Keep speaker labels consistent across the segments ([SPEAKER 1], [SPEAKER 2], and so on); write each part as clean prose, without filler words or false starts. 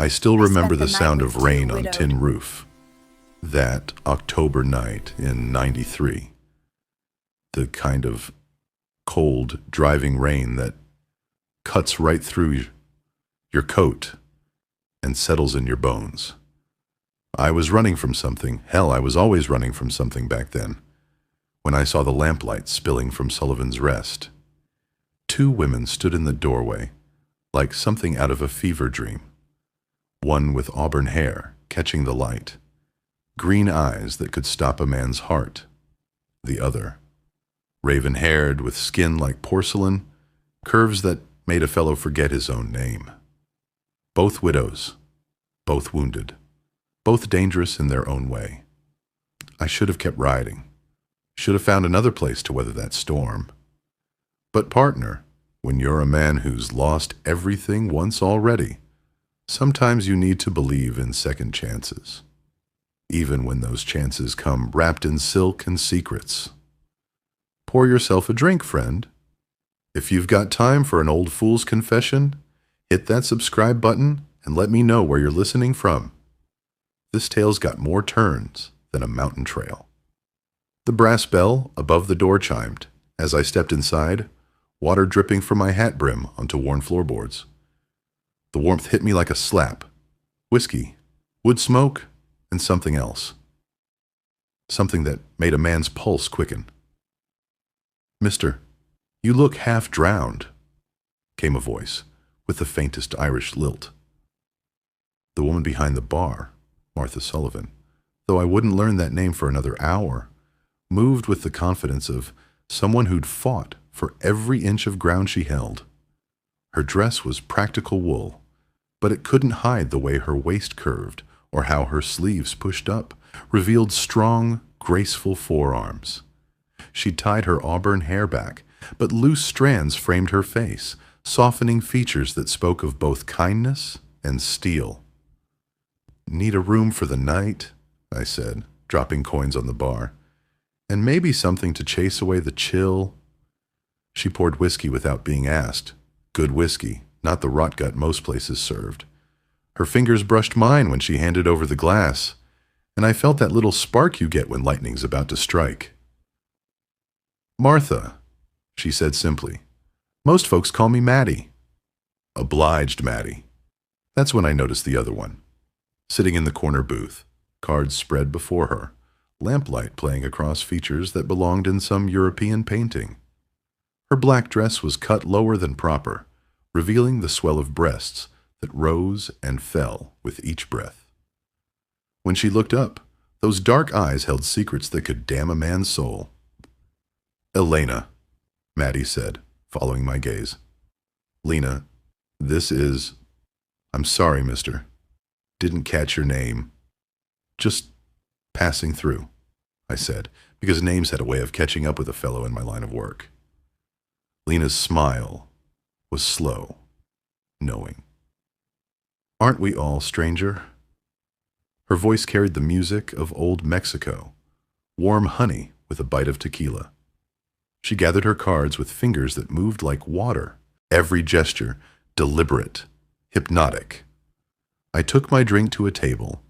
[SPEAKER 1] I still
[SPEAKER 2] I
[SPEAKER 1] remember
[SPEAKER 2] spent the
[SPEAKER 1] the
[SPEAKER 2] night
[SPEAKER 1] sound
[SPEAKER 2] with
[SPEAKER 1] of
[SPEAKER 2] two
[SPEAKER 1] rain on
[SPEAKER 2] widowed.
[SPEAKER 1] tin roof that October night in '93. The kind of cold, driving rain that cuts right through your coat and settles in your bones. I was running from something. Hell, I was always running from something back then, when I saw the lamplight spilling from Sullivan's Rest. Two women stood in the doorway, like something out of a fever dream. One with auburn hair, catching the light, green eyes that could stop a man's heart. The other, raven-haired, with skin like porcelain, curves that made a fellow forget his own name. Both widows, both wounded, both dangerous in their own way. I should have kept riding, should have found another place to weather that storm. But partner, when you're a man who's lost everything once already, sometimes you need to believe in second chances, even when those chances come wrapped in silk and secrets. Pour yourself a drink, friend. If you've got time for an old fool's confession, hit that subscribe button and let me know where you're listening from. This tale's got more turns than a mountain trail. The brass bell above the door chimed as I stepped inside, water dripping from my hat brim onto worn floorboards. The warmth hit me like a slap. Whiskey, wood smoke, and something else. Something that made a man's pulse quicken. "Mister, you look half drowned," came a voice with the faintest Irish lilt. The woman behind the bar, Martha Sullivan, though I wouldn't learn that name for another hour, moved with the confidence of someone who'd fought for every inch of ground she held. Her dress was practical wool, but it couldn't hide the way her waist curved or how her sleeves pushed up, revealed strong, graceful forearms. She'd tied her auburn hair back, but loose strands framed her face, softening features that spoke of both kindness and steel. "Need a room for the night?" I said, dropping coins on the bar. "And maybe something to chase away the chill?" She poured whiskey without being asked. Good whiskey, not the rot gut most places served. Her fingers brushed mine when she handed over the glass, and I felt that little spark you get when lightning's about to strike. "Martha," she said simply. "Most folks call me Maddie." Obliged, Maddie. That's when I noticed the other one, sitting in the corner booth, cards spread before her, lamplight playing across features that belonged in some European painting. Her black dress was cut lower than proper, revealing the swell of breasts that rose and fell with each breath. When she looked up, those dark eyes held secrets that could damn a man's soul. "Elena," Maddie said, following my gaze. "Lena, this is... I'm sorry, mister. Didn't catch your name. Just passing through," I said, because names had a way of catching up with a fellow in my line of work. Lena's smile was slow, knowing. "Aren't we all, stranger?" Her voice carried the music of old Mexico, warm honey with a bite of tequila. She gathered her cards with fingers that moved like water, every gesture deliberate, hypnotic. I took my drink to a table,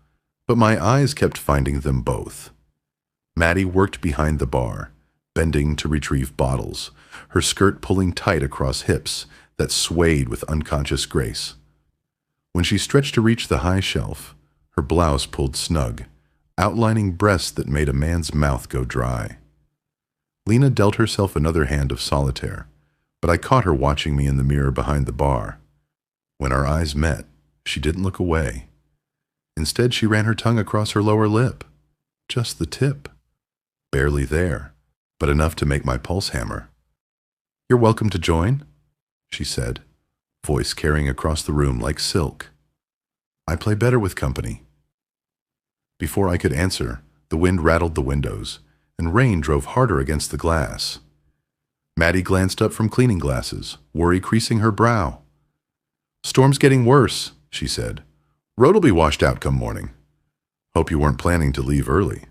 [SPEAKER 1] but my eyes kept finding them both. Maddie worked behind the bar, bending to retrieve bottles, her skirt pulling tight across hips that swayed with unconscious grace. When she stretched to reach the high shelf, her blouse pulled snug, outlining breasts that made a man's mouth go dry. Lena dealt herself another hand of solitaire, but I caught her watching me in the mirror behind the bar. When our eyes met, she didn't look away. Instead, she ran her tongue across her lower lip. Just the tip. Barely there, but enough to make my pulse hammer. "You're welcome to join," she said, voice carrying across the room like silk. "I play better with company." Before I could answer, the wind rattled the windows, and rain drove harder against the glass. Maddie glanced up from cleaning glasses, worry creasing her brow. "Storm's getting worse," she said. "Road'll be washed out come morning. Hope you weren't planning to leave early."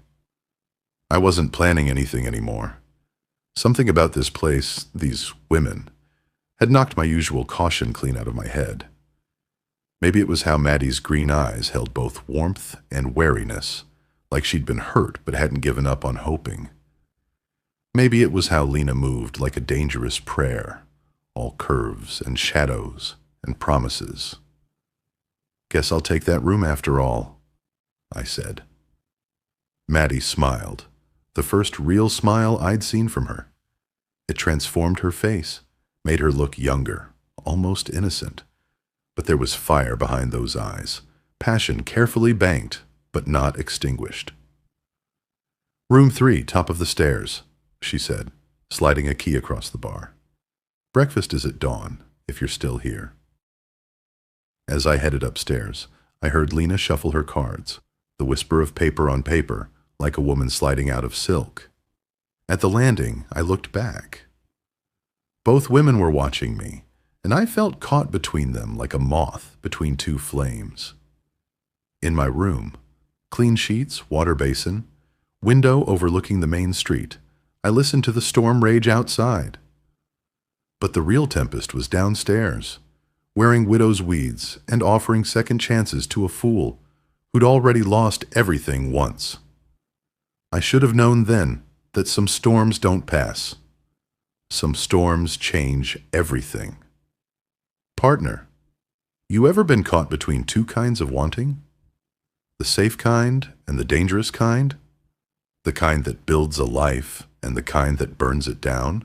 [SPEAKER 1] I wasn't planning anything anymore. Something about this place, these women, had knocked my usual caution clean out of my head. Maybe it was how Maddie's green eyes held both warmth and wariness, like she'd been hurt but hadn't given up on hoping. Maybe it was how Lena moved like a dangerous prayer, all curves and shadows and promises. "Guess I'll take that room after all," I said. Maddie smiled, the first real smile I'd seen from her. It transformed her face, made her look younger, almost innocent. But there was fire behind those eyes, passion carefully banked, but not extinguished. "Room 3, top of the stairs," she said, sliding a key across the bar. "Breakfast is at dawn, if you're still here." As I headed upstairs, I heard Lena shuffle her cards, the whisper of paper on paper, like a woman sliding out of silk. At the landing, I looked back. Both women were watching me, and I felt caught between them like a moth between two flames. In my room, clean sheets, water basin, window overlooking the main street, I listened to the storm rage outside. But the real tempest was downstairs, wearing widow's weeds and offering second chances to a fool who'd already lost everything once. I should have known then that some storms don't pass. Some storms change everything. Partner, you ever been caught between two kinds of wanting? The safe kind and the dangerous kind? The kind that builds a life and the kind that burns it down?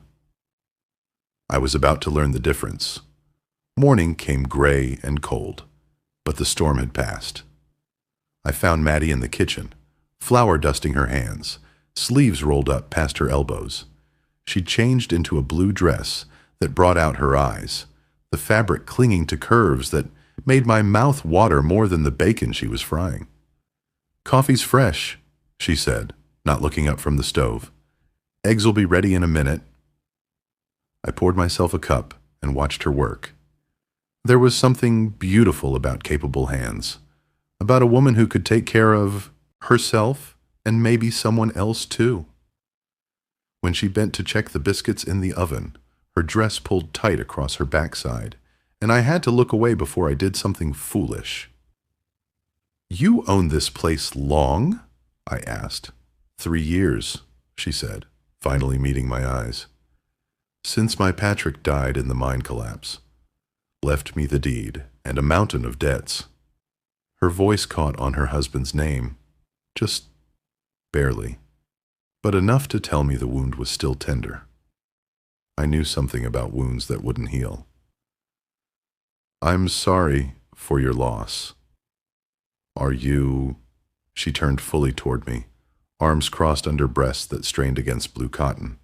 [SPEAKER 1] I was about to learn the difference. Morning came gray and cold, but the storm had passed. I found Maddie in the kitchen, flour dusting her hands, sleeves rolled up past her elbows. She'd changed into a blue dress that brought out her eyes, the fabric clinging to curves that made my mouth water more than the bacon she was frying. "Coffee's fresh," she said, not looking up from the stove. "Eggs will be ready in a minute." I poured myself a cup and watched her work. There was something beautiful about capable hands, about a woman who could take care of herself and maybe someone else too. When she bent to check the biscuits in the oven, her dress pulled tight across her backside, and I had to look away before I did something foolish. "You own this place long?" I asked. 3 years, she said, finally meeting my eyes. "Since my Patrick died in the mine collapse. Left me the deed and a mountain of debts." Her voice caught on her husband's name, just barely, but enough to tell me the wound was still tender. I knew something about wounds that wouldn't heal. "I'm sorry for your loss. Are you—" She turned fully toward me, arms crossed under breasts that strained against blue cotton.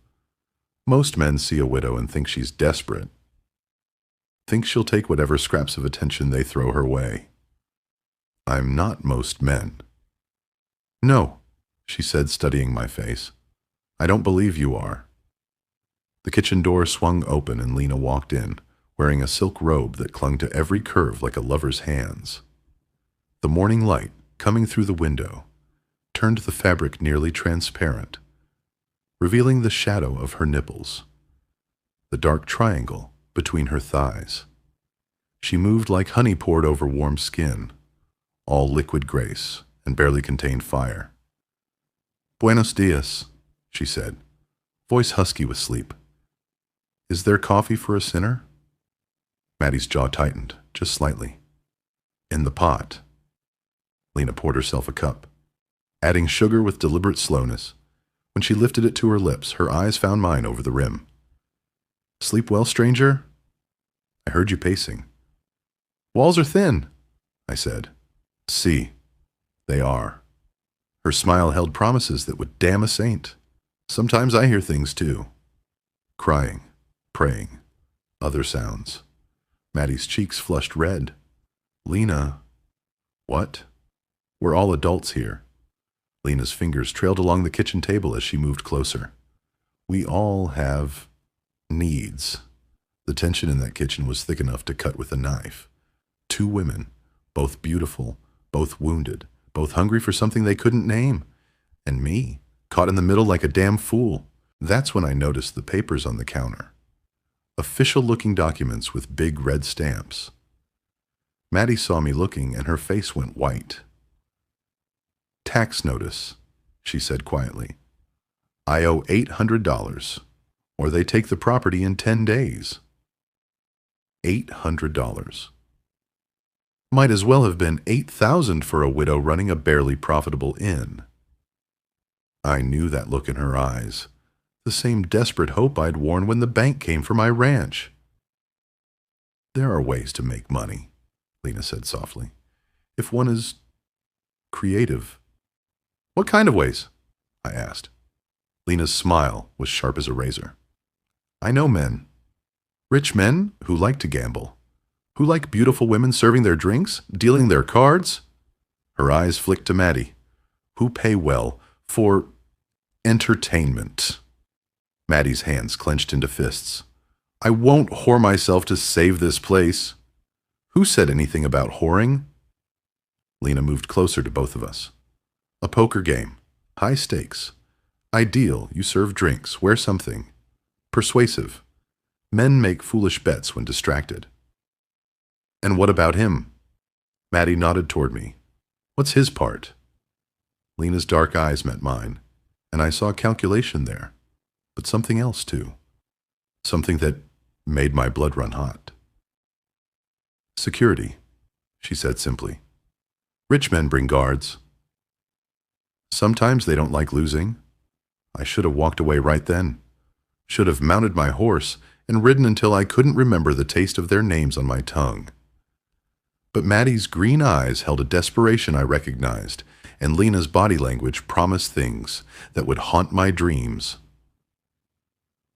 [SPEAKER 1] Most men see a widow and think she's desperate. Think she'll take whatever scraps of attention they throw her way. I'm not most men. "No," she said, studying my face. "I don't believe you are." The kitchen door swung open and Lena walked in, wearing a silk robe that clung to every curve like a lover's hands. The morning light, coming through the window, turned the fabric nearly transparent, revealing the shadow of her nipples, the dark triangle between her thighs. She moved like honey poured over warm skin, all liquid grace and barely contained fire. "Buenos dias," she said, voice husky with sleep. "Is there coffee for a sinner?" Maddie's jaw tightened, just slightly. "In the pot." Lena poured herself a cup, adding sugar with deliberate slowness. When she lifted it to her lips, her eyes found mine over the rim. "Sleep well, stranger? I heard you pacing." "Walls are thin," I said. "See, they are." Her smile held promises that would damn a saint. Sometimes I hear things too. Crying, praying, other sounds. Maddie's cheeks flushed red. "Lena." "What?" "We're all adults here." Lena's fingers trailed along the kitchen table as she moved closer. "We all have needs." The tension in that kitchen was thick enough to cut with a knife. Two women, both beautiful, both wounded, both hungry for something they couldn't name. And me, caught in the middle like a damn fool. That's when I noticed the papers on the counter. Official-looking documents with big red stamps. Maddie saw me looking, and her face went white. "Tax notice," she said quietly. "I owe $800, or they take the property in 10 days. $800. Might as well have been 8,000 for a widow running a barely profitable inn." I knew that look in her eyes, the same desperate hope I'd worn when the bank came for my ranch. "There are ways to make money," Lena said softly, "if one is creative." "What kind of ways?" I asked. Lena's smile was sharp as a razor. "I know men. Rich men who like to gamble, who like beautiful women serving their drinks, dealing their cards." Her eyes flicked to Maddie. "Who pay well for entertainment." Maddie's hands clenched into fists. "I won't whore myself to save this place." "Who said anything about whoring?" Lena moved closer to both of us. "A poker game. High stakes. Ideal, you serve drinks, wear something. Persuasive. Men make foolish bets when distracted." "And what about him?" Maddie nodded toward me. "What's his part?" Lena's dark eyes met mine, and I saw calculation there, but something else too. Something that made my blood run hot. "Security," she said simply. "Rich men bring guards. Sometimes they don't like losing." I should have walked away right then. Should have mounted my horse and ridden until I couldn't remember the taste of their names on my tongue. But Maddie's green eyes held a desperation I recognized, and Lena's body language promised things that would haunt my dreams.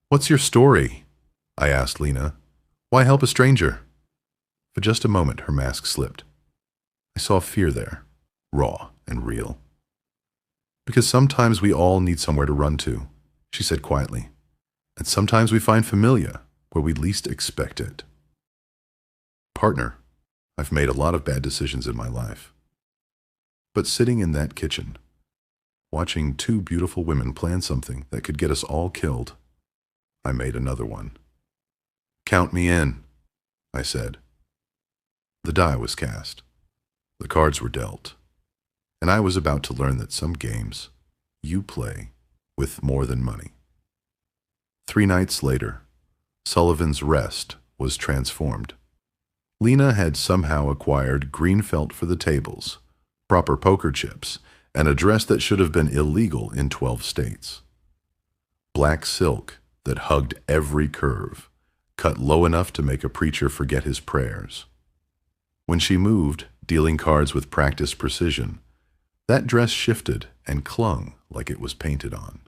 [SPEAKER 1] "What's your story?" I asked Lena. "Why help a stranger?" For just a moment her mask slipped. I saw fear there, raw and real. "Because sometimes we all need somewhere to run to," she said quietly. "And sometimes we find familia where we least expect it." Partner, I've made a lot of bad decisions in my life. But sitting in that kitchen, watching two beautiful women plan something that could get us all killed, I made another one. "Count me in," I said. The die was cast. The cards were dealt. And I was about to learn that some games you play with more than money. 3 nights later, Sullivan's Rest was transformed. Lena had somehow acquired green felt for the tables, proper poker chips, and a dress that should have been illegal in 12 states. Black silk that hugged every curve, cut low enough to make a preacher forget his prayers. When she moved, dealing cards with practiced precision, that dress shifted and clung like it was painted on.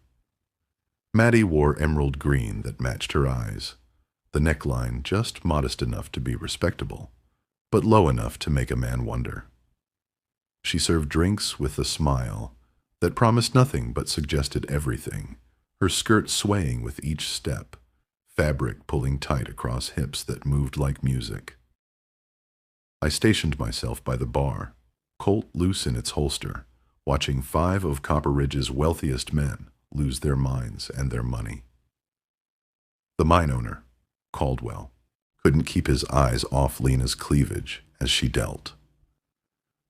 [SPEAKER 1] Maddie wore emerald green that matched her eyes, the neckline just modest enough to be respectable, but low enough to make a man wonder. She served drinks with a smile that promised nothing but suggested everything, her skirt swaying with each step, fabric pulling tight across hips that moved like music. I stationed myself by the bar, Colt loose in its holster, watching 5 of Copper Ridge's wealthiest men lose their minds and their money. The mine owner, Caldwell, couldn't keep his eyes off Lena's cleavage as she dealt.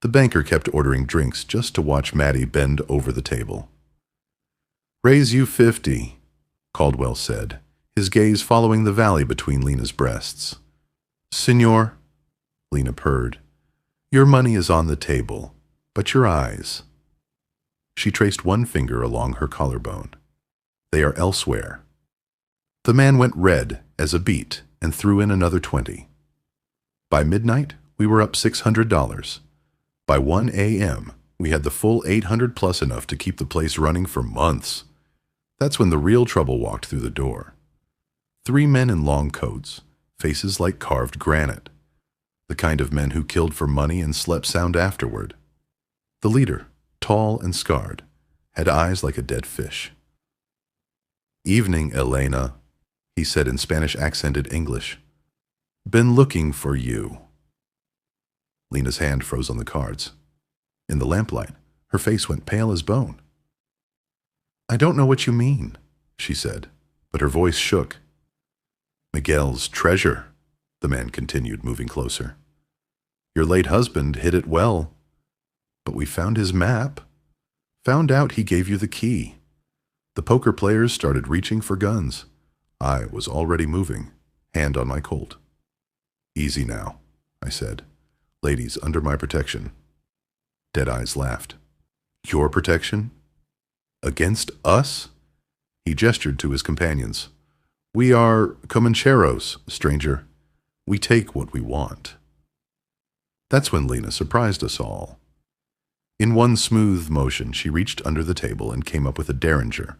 [SPEAKER 1] The banker kept ordering drinks just to watch Maddie bend over the table. "Raise you 50, Caldwell said, his gaze following the valley between Lena's breasts. "Senor," Lena purred, "your money is on the table, but your eyes—" She traced one finger along her collarbone. "They are elsewhere." The man went red as a beet and threw in another 20. By midnight, we were up $600. By 1 a.m., we had the full 800 plus enough to keep the place running for months. That's when the real trouble walked through the door. 3 men in long coats, faces like carved granite. The kind of men who killed for money and slept sound afterward. The leader, tall and scarred, had eyes like a dead fish. "Evening, Elena," he said in Spanish-accented English. "Been looking for you." Lena's hand froze on the cards. In the lamplight, her face went pale as bone. "I don't know what you mean," she said, but her voice shook. "Miguel's treasure," the man continued, moving closer. Your late husband hid it well, but we found his map. Found out he gave you the key. The poker players started reaching for guns. I was already moving, hand on my Colt. Easy now, I said. Ladies under my protection. Deadeyes laughed. Your protection? Against us? He gestured to his companions. We are Comancheros, stranger. We take what we want. That's when Lena surprised us all. In one smooth motion, she reached under the table and came up with a derringer,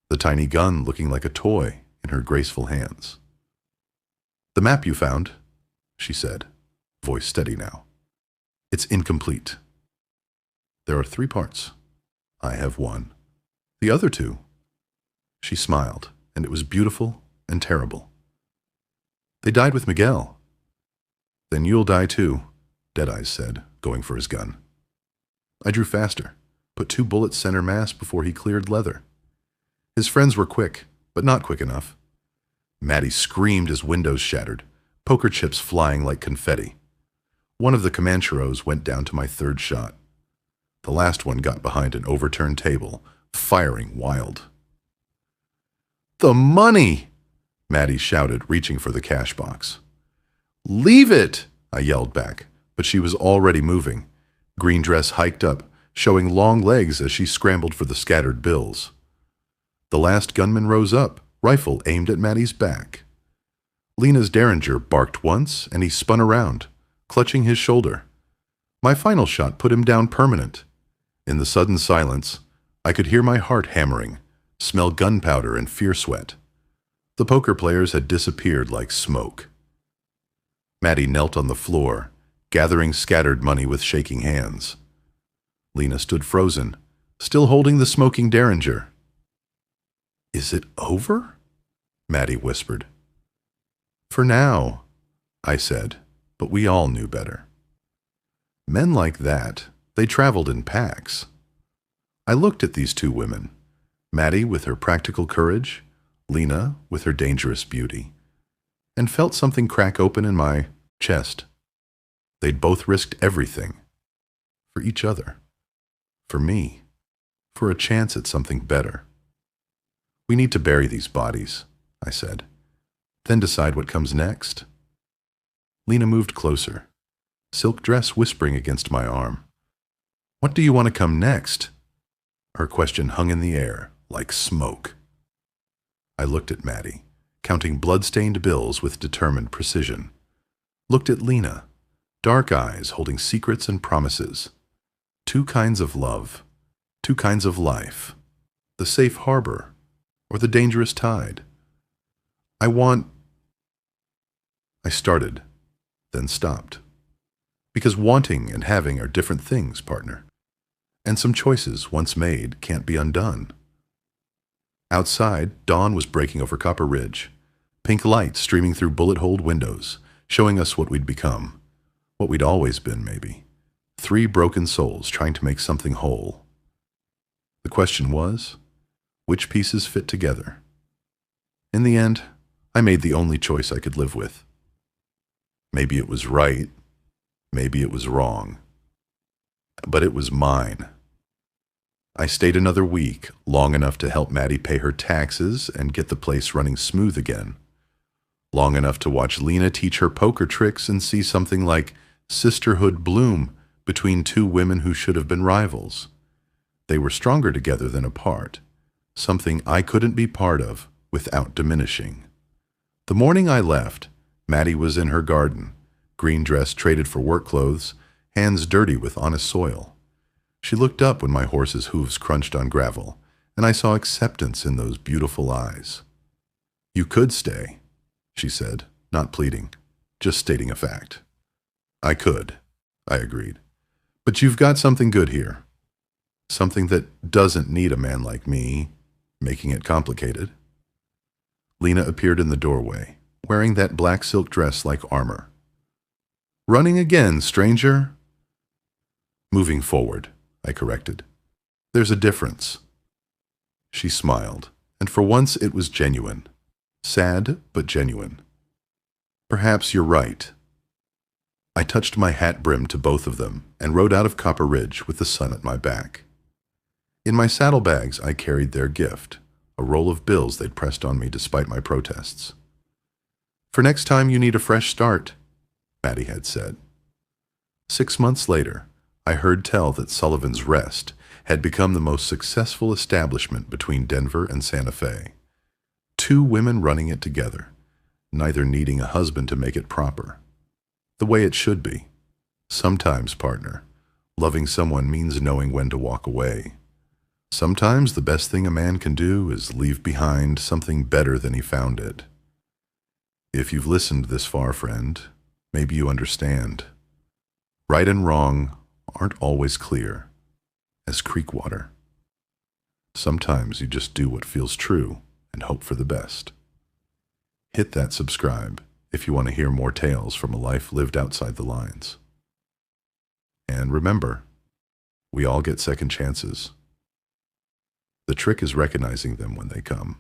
[SPEAKER 1] the tiny gun looking like a toy in her graceful hands. The map you found, she said, voice steady now. It's incomplete. There are 3 parts. I have 1. The other 2. She smiled, and it was beautiful and terrible. They died with Miguel. Then you'll die too, Deadeyes said, going for his gun. I drew faster, put 2 bullets center mass before he cleared leather. His friends were quick, but not quick enough. Maddie screamed as windows shattered, poker chips flying like confetti. One of the Comancheros went down to my 3rd shot. The last one got behind an overturned table, firing wild. The money! Maddie shouted, reaching for the cash box. Leave it! I yelled back, but she was already moving. Green dress hiked up, showing long legs as she scrambled for the scattered bills. The last gunman rose up, rifle aimed at Maddie's back. Lena's derringer barked once, and he spun around, clutching his shoulder. My final shot put him down permanent. In the sudden silence, I could hear my heart hammering, smell gunpowder and fear sweat. The poker players had disappeared like smoke. Maddie knelt on the floor, gathering scattered money with shaking hands. Lena stood frozen, still holding the smoking derringer. Is it over? Maddie whispered. For now, I said, but we all knew better. Men like that, they traveled in packs. I looked at these 2 women, Maddie with her practical courage, Lena with her dangerous beauty, and felt something crack open in my chest. They'd both risked everything. For each other. For me. For a chance at something better. We need to bury these bodies, I said. Then decide what comes next. Lena moved closer, silk dress whispering against my arm. What do you want to come next? Her question hung in the air, like smoke. I looked at Maddie, counting blood-stained bills with determined precision. Looked at Lena, dark eyes holding secrets and promises. 2 kinds of love, 2 kinds of life. The safe harbor, or the dangerous tide. I started, then stopped. Because wanting and having are different things, partner. And some choices, once made, can't be undone. Outside, dawn was breaking over Copper Ridge, pink light streaming through bullet-holed windows, showing us what we'd become, what we'd always been, maybe. 3 broken souls trying to make something whole. The question was, which pieces fit together? In the end, I made the only choice I could live with. Maybe it was right, maybe it was wrong, but it was mine. I stayed another week, long enough to help Maddie pay her taxes and get the place running smooth again. Long enough to watch Lena teach her poker tricks and see something like sisterhood bloom between 2 women who should have been rivals. They were stronger together than apart, something I couldn't be part of without diminishing. The morning I left, Maddie was in her garden, green dress traded for work clothes, hands dirty with honest soil. She looked up when my horse's hooves crunched on gravel, and I saw acceptance in those beautiful eyes. You could stay, she said, not pleading, just stating a fact. I could, I agreed. But you've got something good here. Something that doesn't need a man like me, making it complicated. Lena appeared in the doorway, wearing that black silk dress like armor. Running again, stranger? Moving forward, I corrected. There's a difference. She smiled, and for once it was genuine. Sad, but genuine. Perhaps you're right. I touched my hat brim to both of them and rode out of Copper Ridge with the sun at my back. In my saddlebags, I carried their gift, a roll of bills they'd pressed on me despite my protests. "For next time you need a fresh start," Maddie had said. 6 months later, I heard tell that Sullivan's Rest had become the most successful establishment between Denver and Santa Fe. 2 women running it together, neither needing a husband to make it proper. The way it should be. Sometimes, partner, loving someone means knowing when to walk away. Sometimes the best thing a man can do is leave behind something better than he found it. If you've listened this far, friend, maybe you understand. Right and wrong aren't always clear as creek water. Sometimes you just do what feels true and hope for the best. Hit that subscribe if you want to hear more tales from a life lived outside the lines. And remember, we all get second chances. The trick is recognizing them when they come.